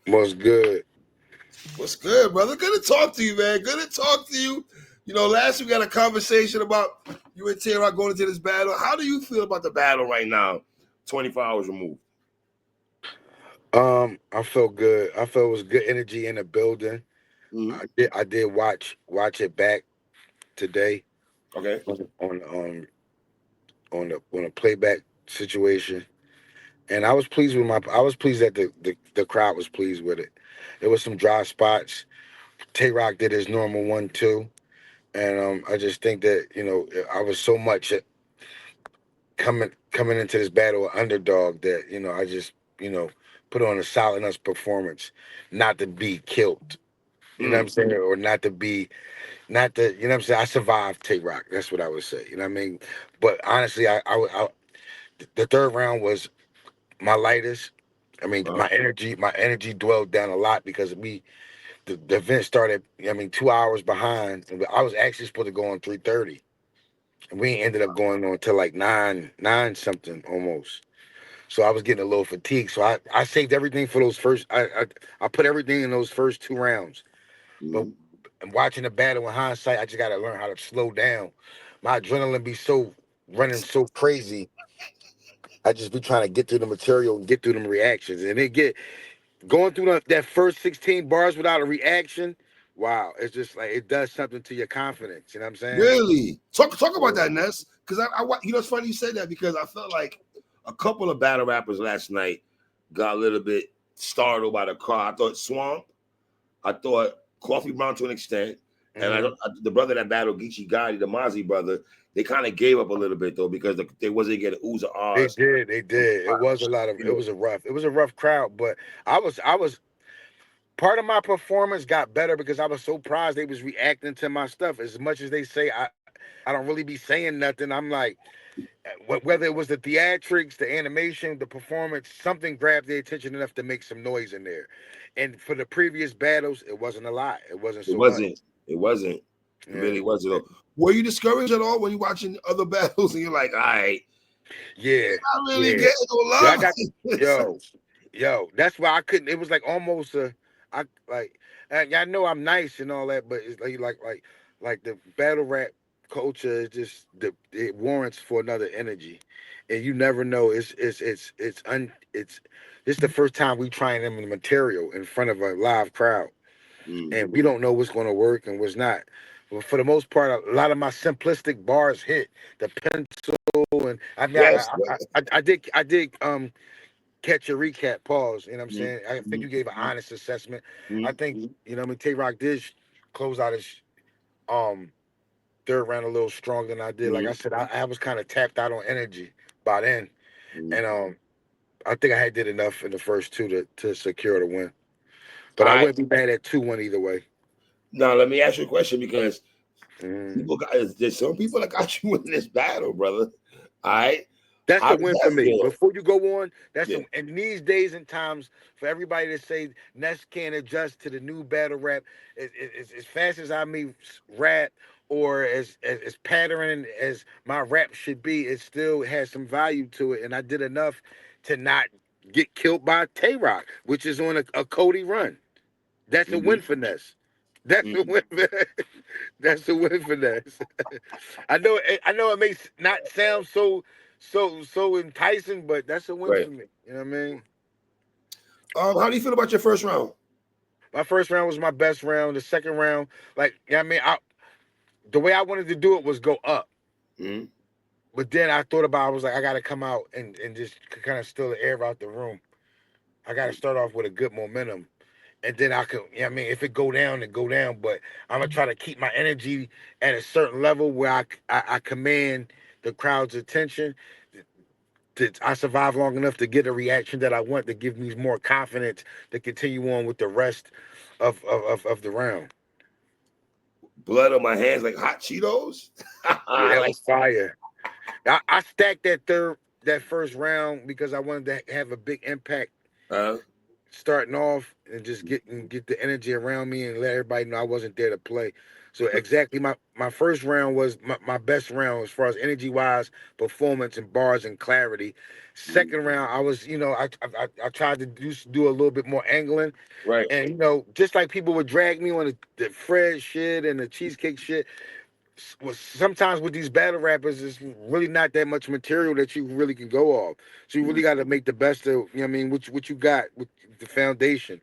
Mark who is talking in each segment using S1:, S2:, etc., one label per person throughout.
S1: What's good?
S2: What's good, brother? Good to talk to you, man. Good to talk to you. You know, last week we had a conversation about you and Tay-Rock going into this battle. How do you feel about the battle right now, 24 hours removed?
S1: I felt good. I felt it was good energy in the building.
S2: Mm-hmm.
S1: I did watch it back today
S2: Okay.
S1: on a playback situation, and I was pleased that the crowd was pleased with it. There was some dry spots. Tay Rock did his normal one too, and I just think that I was so much coming into this battle an underdog that I just put on a solid enough performance, not to be killed. You know what I'm
S2: Mm.
S1: saying? Or not to be, not to, you know what I'm saying? I survived Tay Rock. That's what I would say. You know what I mean? But honestly, the third round was my lightest. I mean,
S2: Uh,
S1: my energy dwelled down a lot because the event started, I mean, 2 hours behind. And I was actually supposed to go on 3:30. And we ended up going on till like nine something almost. So I was getting a little fatigued. So I saved everything for those first, I put everything in those first 2 rounds. But
S2: mm.
S1: watching the battle in hindsight, I just got to learn how to slow down. My adrenaline be so running so crazy. I just be trying to get through the material and get through them reactions, and it get going through that first 16 bars without a reaction. Wow, it's just like it does something to your confidence. You know what I'm saying?
S2: Really? Talk about
S1: Yeah.
S2: that, Ness. Because you know, it's funny you said that because I felt like a couple of battle rappers last night got a little bit startled by the crowd. I thought Swamp. I thought Coffee Brown to an extent, and
S1: Hmm.
S2: the brother that battled Geechee Gotti, the Mozzie brother, they kind of gave up a little bit though because they wasn't getting oohs or
S1: They
S2: ahs.
S1: did, they did. It was a lot of.
S2: You
S1: It
S2: know,
S1: was a rough crowd, but I was part of my performance got better because I was so surprised they was reacting to my stuff. As much as they say I don't really be saying nothing. I'm like, whether it was the theatrics, the animation, the performance, something grabbed their attention enough to make some noise in there. And for the previous battles, it wasn't a lot. It wasn't
S2: it
S1: so much.
S2: wasn't. It wasn't. It
S1: Yeah.
S2: really wasn't. Though. Were you discouraged at all when you watching other battles and you're like, all right,
S1: Yeah.
S2: not really
S1: Yeah.
S2: getting no
S1: Yeah. I
S2: love?
S1: got yo, yo. That's why I couldn't. It was like almost I like. And I know I'm nice and all that, but it's like the battle rap culture is just it warrants for another energy, and you never know. It's the first time we trying them in material in front of a live crowd,
S2: Mm.
S1: and we don't know what's going to work and what's not. But for the most part, a lot of my simplistic bars hit the pencil, and I mean,
S2: Yes.
S1: I did catch your recap. Pause. You know what I'm
S2: Mm.
S1: saying? I think you gave an honest assessment. I
S2: Mm.
S1: think I mean Tay Rock did close out his um third round a little stronger than I did. Like I
S2: Mm.
S1: said, I was kind of tapped out on energy by then,
S2: Mm.
S1: and I think I had did enough in the first two to secure the win. But
S2: All
S1: I
S2: right.
S1: wouldn't be mad at 2-1 either way.
S2: Now let me ask you a question because
S1: Mhm.
S2: people got there's some people that got you in this battle, brother. All right.
S1: That's
S2: How
S1: a
S2: does
S1: win for
S2: that
S1: me.
S2: feel?
S1: Before you go on,
S2: Yeah.
S1: in these days and times, for everybody to say Ness can't adjust to the new battle rap, as fast as I may rap or as pattern as my rap should be, it still has some value to it. And I did enough to not get killed by Tay Rock, which is on a Cody run. That's a win
S2: Mm-hmm.
S1: for Ness. That's a
S2: Mm-hmm.
S1: win. That's a win for Ness. I know it makes not sound so enticing, but that's a win
S2: Right.
S1: for me. You know what I mean?
S2: How do you feel about your first round?
S1: My first round was my best round. The second round, like you know what I mean, the way I wanted to do it was go up.
S2: Mm-hmm.
S1: But then I thought about I was like, I gotta come out and just kind of steal the air out the room. I gotta start off with a good momentum. And then I could, you know what I mean, if it go down, it go down. But I'm gonna try to keep my energy at a certain level where I command the crowd's attention. I survive long enough to get a reaction that I want to give me more confidence to continue on with the rest of the round.
S2: Blood on my hands like hot Cheetos.
S1: Yeah,
S2: I
S1: that
S2: like
S1: was fire. I stacked that first round because I wanted to have a big impact.
S2: uh,
S1: starting off and just get the energy around me and let everybody know I wasn't there to play. So exactly my first round was my best round as far as energy wise, performance and bars and clarity.
S2: Mm.
S1: Second round I was I tried to do a little bit more angling,
S2: Right.
S1: and just like people would drag me on the Fred shit and the cheesecake shit, sometimes with these battle rappers, it's really not that much material that you really can go off. So you really
S2: Mm.
S1: got to make the best of, what you got with the foundation.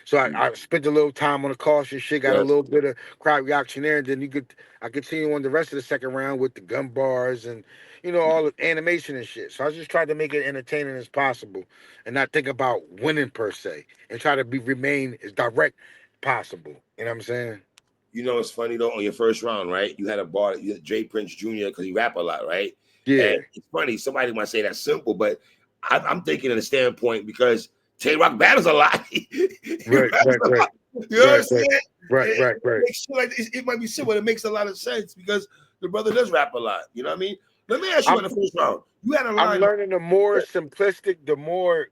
S1: So
S2: Mm.
S1: I spent a little time on the caution shit, got a
S2: Yes.
S1: little bit of crowd reaction there, and then I continue on the rest of the second round with the gun bars and all the animation and shit. So I just tried to make it entertaining as possible, and not think about winning per se, and try to remain as direct possible. You know what I'm saying?
S2: You know, it's funny though. On your first round, right? You had a bar, you had Jay Prince Jr. because he rap a lot, right? And
S1: Yeah.
S2: it's funny. Somebody might say that's simple, but I'm thinking in a standpoint because Tay Rock battles a lot. he
S1: Right.
S2: raps
S1: Right.
S2: a
S1: Right.
S2: lot. You know what I'm
S1: Right. Right.
S2: saying?
S1: Right.
S2: It
S1: Right. Right.
S2: makes you like it might be simple. It makes a lot of sense because the brother does rap a lot. You know what I mean? Let me ask you
S1: I'm
S2: in the first round. You had a
S1: I'm
S2: line.
S1: learning the more simplistic, the more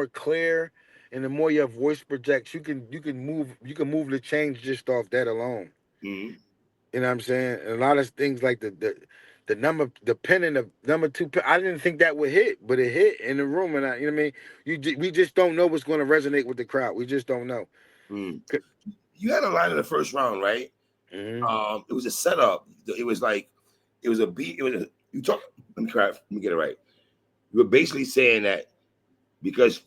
S1: clear, and the more your voice projects. You can move the change just off that alone.
S2: Mhm.
S1: You know what I'm saying? And a lot of things like the number, the pin and the number two pin, I didn't think that would hit, but it hit in the room, and you know what I mean. We just don't know what's going to resonate with the crowd. We just don't know.
S2: Mm. You had a line in the first round, right?
S1: Mm-hmm.
S2: It was a setup. It was like it was a beat. It was you talk. Let me try. Let me get it right. You were basically saying that because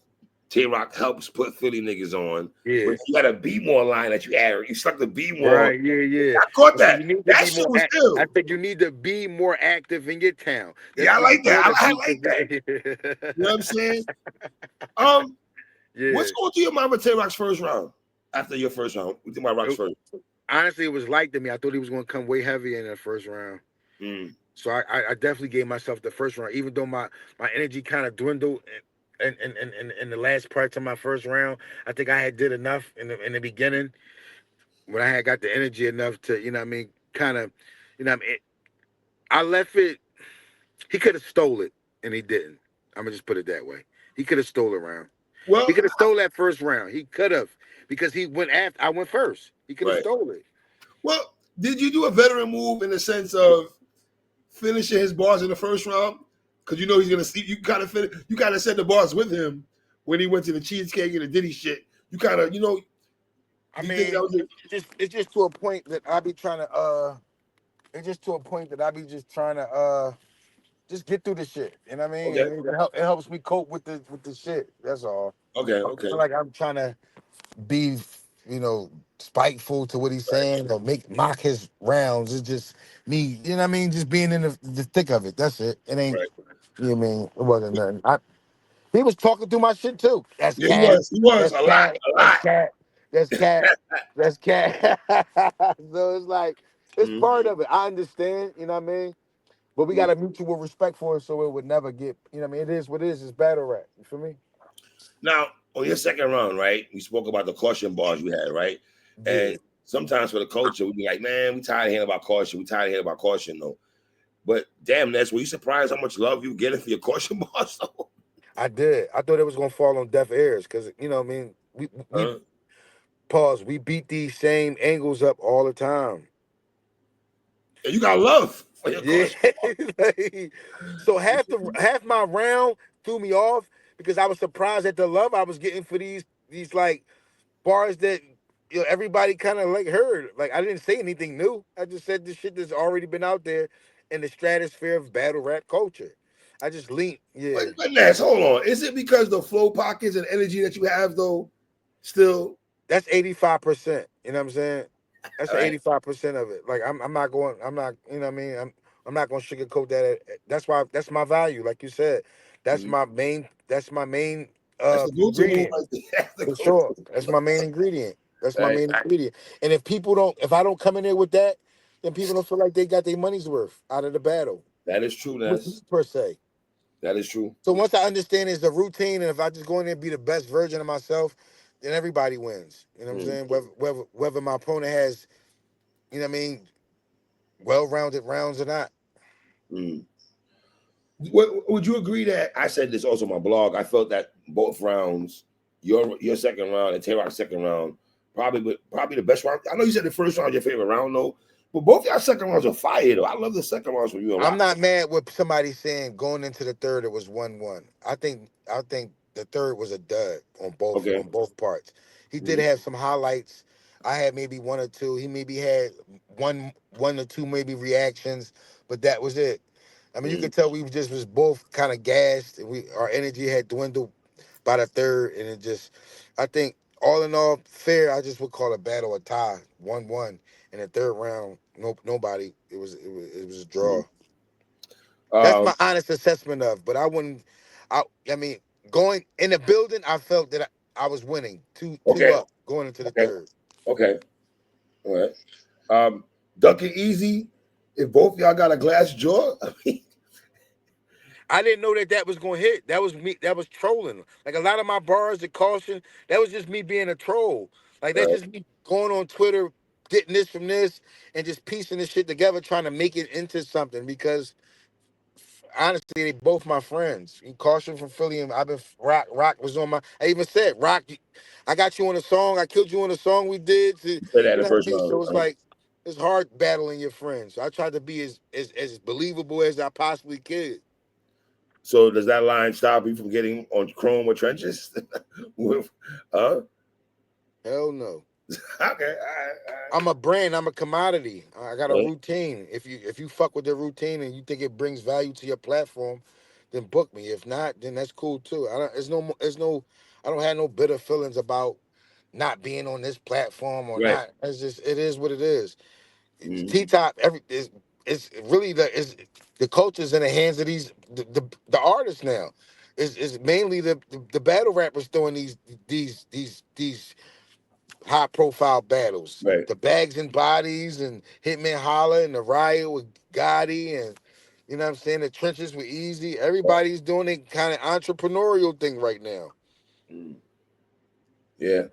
S2: Tay Rock helps put Philly niggas on,
S1: Yeah.
S2: but you had a B more line that you added. You stuck the B more.
S1: Right, yeah, yeah.
S2: I caught
S1: I said
S2: that.
S1: you need to
S2: That
S1: be
S2: shit
S1: more.
S2: was
S1: I
S2: ill.
S1: said you need to be more active in your town.
S2: Yeah,
S1: That's
S2: I
S1: what you
S2: like
S1: told
S2: that.
S1: the
S2: I
S1: beat.
S2: like that. You know what I'm saying? Um,
S1: Yeah.
S2: what's going through your mind with Tay Rock's first round? After your first round, we think about Rock's
S1: It-
S2: first.
S1: Honestly, it was light to me. I thought he was going to come way heavier in the first round.
S2: Mm,
S1: So I definitely gave myself the first round, even though my energy kind of dwindled in the last parts of my first round. I think I had did enough in the beginning when I had got the energy enough to what I mean, kind of, what I mean. I left it. He could have stole it, and he didn't. I'm gonna just put it that way. He could have stole a round. He
S2: well,
S1: could have stole that first round. He could have, because he went after. I went first. He could have
S2: right.
S1: stole it.
S2: Well, did you do a veteran move in the sense of finishing his bars in the first round? Because you know he's gonna see you kind of you kind of set the bars with him when he went to the cheesecake and the Diddy shit. You kind of
S1: I
S2: do you think that
S1: mean,
S2: was
S1: it's just to a point that I be trying to It's just to a point that I be just trying to just get through the shit. You know what I mean?
S2: okay?
S1: It helps me cope with the shit. That's all.
S2: Okay,
S1: I don't
S2: okay,
S1: feel like I'm trying to be, spiteful to what he's
S2: right,
S1: saying or mock his rounds. It's just me, you know what I mean? Just being in the thick of it. That's it. It ain't,
S2: right.
S1: you know what I mean? It wasn't nothing. He was talking through my shit too. That's
S2: Yeah, he
S1: cat.
S2: was. He was
S1: That's
S2: a lot,
S1: cat.
S2: a
S1: That's
S2: lot.
S1: cat. That's cat. That's cat. So it's like it's
S2: Mhm,
S1: part of it. I understand. You know what I mean? But we
S2: mhm.
S1: got a mutual respect for it, so it would never get. You know what I mean? It is what it is. It's battle rap. You feel me?
S2: Now, on your second round, right? We spoke about the caution bars you had, right?
S1: Yeah.
S2: And sometimes for the culture, we be like, man, we tired of hearing about caution. We tired of hearing about caution, though. But damn, Ness, were you surprised how much love you getting for your caution bars, though?
S1: I did. I thought it was gonna fall on deaf ears because you know what I mean. We
S2: Huh?
S1: pause. We beat these same angles up all the time.
S2: And you got love for your
S1: Yeah.
S2: caution.
S1: Like, so half my round threw me off because I was surprised at the love I was getting for these like bars that everybody kind of like heard. Like I didn't say anything new. I just said the shit that's already been out there in the stratosphere of battle rap culture. I just leaned. Yeah.
S2: But Ness, hold on. Is it because the flow pockets and energy that you have, though, still,
S1: That's 85%. You know what I'm saying? That's
S2: all right?
S1: 85% of it. Like I'm not going. I'm not. You know what I mean? I'm not going to sugarcoat that. That's why. That's my value. Like you said, that's
S2: Mhm.
S1: my main. That's my main
S2: That's the go-to move
S1: ingredient
S2: right there. That's the
S1: for
S2: go-to,
S1: sure. That's my main ingredient. That's my
S2: right?
S1: main ingredient. And if I don't come in there with that, then people don't feel like they got their money's worth out of the battle.
S2: That is true,
S1: With me
S2: Ness.
S1: per se.
S2: That is true.
S1: So once I understand it's the routine, and if I just go in there and be the best version of myself, then everybody wins. You know what I'm
S2: Mm,
S1: saying? Whether my opponent has, you know what I mean, well-rounded rounds or not.
S2: mm. Would you agree that I said this also on my blog? I felt that both rounds. Your second round and Tay Rock's second round. Probably the best round. I know you said the first round your favorite round though, but both y'all second rounds are fire though. I love the second rounds from you and
S1: I'm
S2: Rock.
S1: not mad with somebody saying going into the third it was 1-1. I think the third was a dud
S2: Okay.
S1: on both parts. He did
S2: Mm,
S1: have some highlights. I had maybe one or two. He maybe had one or two maybe reactions, but that was it. I mean, you
S2: mm,
S1: could tell we just was both kind of gassed. Our energy had dwindled by the third, and it just, I think, all in all, fair. I just would call a battle a tie, 1-1. In the third round, nobody. It was a draw.
S2: mm.
S1: That's
S2: Um,
S1: my honest assessment of. But I wouldn't. I mean, going in the building, I felt that I was winning two
S2: okay,
S1: up going into the
S2: okay,
S1: third.
S2: okay. All right. Duncan Easy. If both y'all got a glass jaw, I mean,
S1: I didn't know that that was going to hit. That was me. That was trolling. Like a lot of my bars, the caution, that was just me being a troll. Like that's
S2: right.
S1: just me going on Twitter, getting this from this, and just piecing this shit together, trying to make it into something. Because honestly, they both my friends. Caution from Philly, and I've been Rock was on my. I even said Rock, I got you on a song. I killed you on a song we did.
S2: You said that in
S1: You
S2: the
S1: know what
S2: first
S1: I mean?
S2: round.
S1: So it's like it's hard battling your friends. So I tried to be as believable as I possibly could.
S2: So does that line stop you from getting on Chrome or trenches? With,
S1: Hell no.
S2: okay,
S1: I'm a brand. I'm a commodity. I got a
S2: all right.
S1: routine. If you fuck with the routine and you think it brings value to your platform, then book me. If not, then that's cool too. I don't. It's no. I don't have no bitter feelings about not being on this platform or
S2: Right.
S1: not. It's just it is what it is.
S2: Mm,
S1: T top every is it's really the culture's in the hands of the artists now. Is mainly the battle rappers throwing these high profile battles.
S2: right.
S1: The Bags and Bodies and Hitman Holla and the Riot with Gotti and you know what I'm saying, the trenches with Easy. Everybody's doing a kind of entrepreneurial thing right now.
S2: Mm, yeah,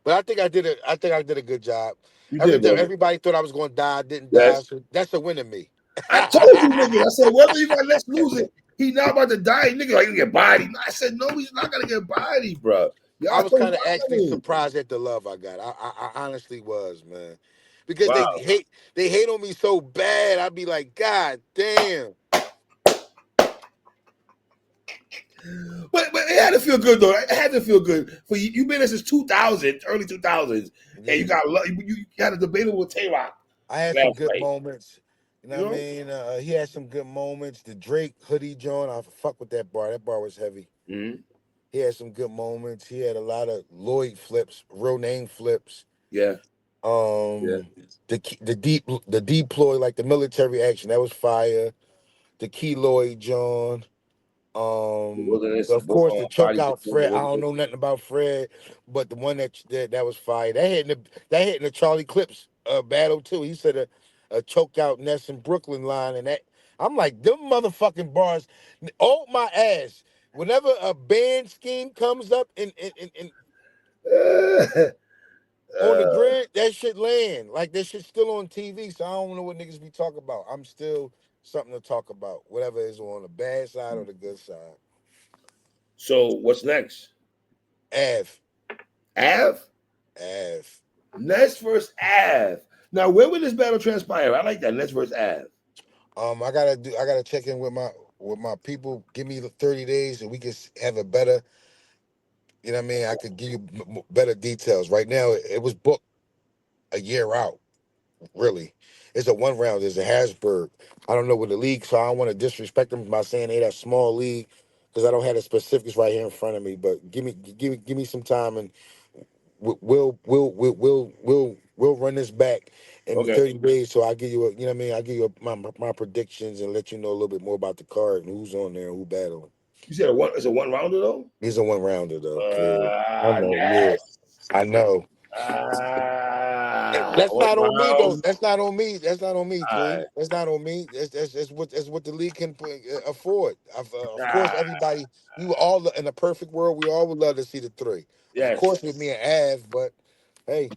S1: But I think I did a good job.
S2: you did, brother.
S1: Everybody thought I was gonna die, I didn't die.
S2: Yes.
S1: So that's a win to me.
S2: I told you niggas. I said, whether you got let's lose it, he not about to die. Nigga, like, you get bodied. I said, no, he's not gonna get bodied, bro.
S1: I
S2: Y'all
S1: was
S2: so
S1: kind of actually
S2: violent.
S1: surprised at the love I got. I honestly was, man. Because
S2: Wow.
S1: they hate on me so bad. I'd be like, God damn.
S2: But it had to feel good though. It had to feel good for you. You've been there since 2000, early 2000s, and you
S1: Yeah.
S2: got you got a debatable with Tay Rock
S1: I had some
S2: last
S1: good
S2: night.
S1: moments. You know
S2: You
S1: what I
S2: know?
S1: mean? He had some good moments. The Drake hoodie joint, I fuck with that bar. That bar was heavy.
S2: Mm-hmm.
S1: He had some good moments. He had a lot of Lloyd flips, real name flips.
S2: Yeah, yeah.
S1: The deploy, like the military action, that was fire. The Keloid John.
S2: The wilderness,
S1: Of course, the choke
S2: bodies
S1: out
S2: before the
S1: Fred. I don't
S2: wilderness.
S1: know nothing about Fred, but the one that was fire. That hit in the Charlie Clips battle too. He said a choke out Ness in Brooklyn line, and that I'm like them motherfucking bars. Oh my ass! Whenever a band scheme comes up in on the
S2: uh,
S1: grid, that shit land. Like that shit still on TV. So I don't know what niggas be talking about. I'm still something to talk about, whatever is on the bad side or the good side.
S2: so what's next?
S1: Av.
S2: Av?
S1: Av.
S2: Ness versus Av. Now, where would this battle transpire? I like that. Ness versus Av.
S1: I gotta check in with my people. Give me the 30 days and we can have a better, you know what I mean? I could give you better details. Right now, it was booked a year out, really. It's a one round. There's a Hasburg. I don't know what the league, so I don't want to disrespect them by saying they that small league because I don't have the specifics right here in front of me. But give me some time and we'll run this back in
S2: Okay.
S1: 30 days. So I'll give you you know what I mean. I'll give you my predictions and let you know a little bit more about the card and who's on there and who battling.
S2: You said it's a one rounder though?
S1: He's a one rounder though. Yeah, I know. Yeah,
S2: Ness.
S1: I know. That's
S2: One
S1: not on me though.
S2: round.
S1: That's not on me. That's not on me,
S2: All
S1: three.
S2: right.
S1: That's not on me. That's what the league can afford. Of course,
S2: Ah,
S1: everybody. We were all in a perfect world. We all would love to see the three. Of
S2: yes.
S1: course, with me and Av, but hey,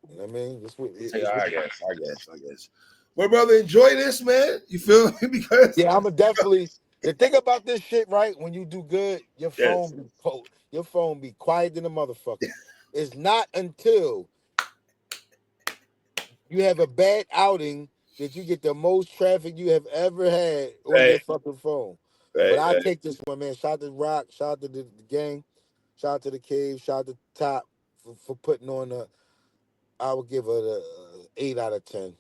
S1: you know what I mean. It's what.
S2: I guess. I guess. Well, brother, enjoy this, man. You feel me? Because
S1: Yeah, I'm a definitely. The thing about this shit, right? When you do good,
S2: Yes.
S1: your phone be quiet than a motherfucker. It's not until you have a bad outing that you get the most traffic you have ever had on your
S2: Right.
S1: fucking phone. But
S2: Right.
S1: I
S2: Right.
S1: take this one, man. Shout out to Rock, shout out to the gang, shout out to the cave, shout out to Top for putting on the. I would give it a 8 out of 10.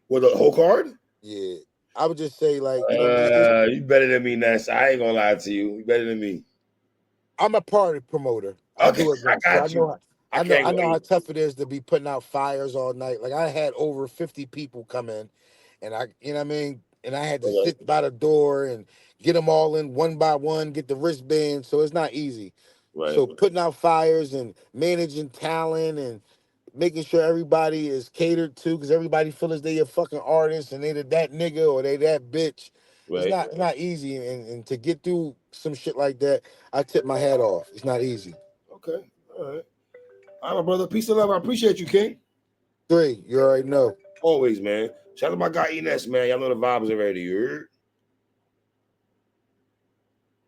S2: With a whole card?
S1: Yeah, I would just say like it's
S2: You better than me, Ness. I ain't gonna lie to you. You better than me.
S1: I'm a party promoter. I
S2: Okay,
S1: do
S2: I
S1: events, so
S2: got you. I can't
S1: I know how
S2: wait.
S1: tough it is to be putting out fires all night. Like I had over 50 people come in, and you know what I mean, and I had to
S2: Okay.
S1: sit by the door and get them all in one by one, get the wristbands. So it's not easy.
S2: Right.
S1: So putting out fires and managing talent and making sure everybody is catered to, because everybody feels they a fucking artist and they that nigga or they that bitch.
S2: Right.
S1: It's not easy, and to get through some shit like that, I tip my hat off. It's not easy.
S2: Okay. All right. All right, my brother. Peace and love. I appreciate you, King.
S1: Three, you already know.
S2: Always, man. Shout out to my guy Ness, man. Y'all know the vibes already. You heard?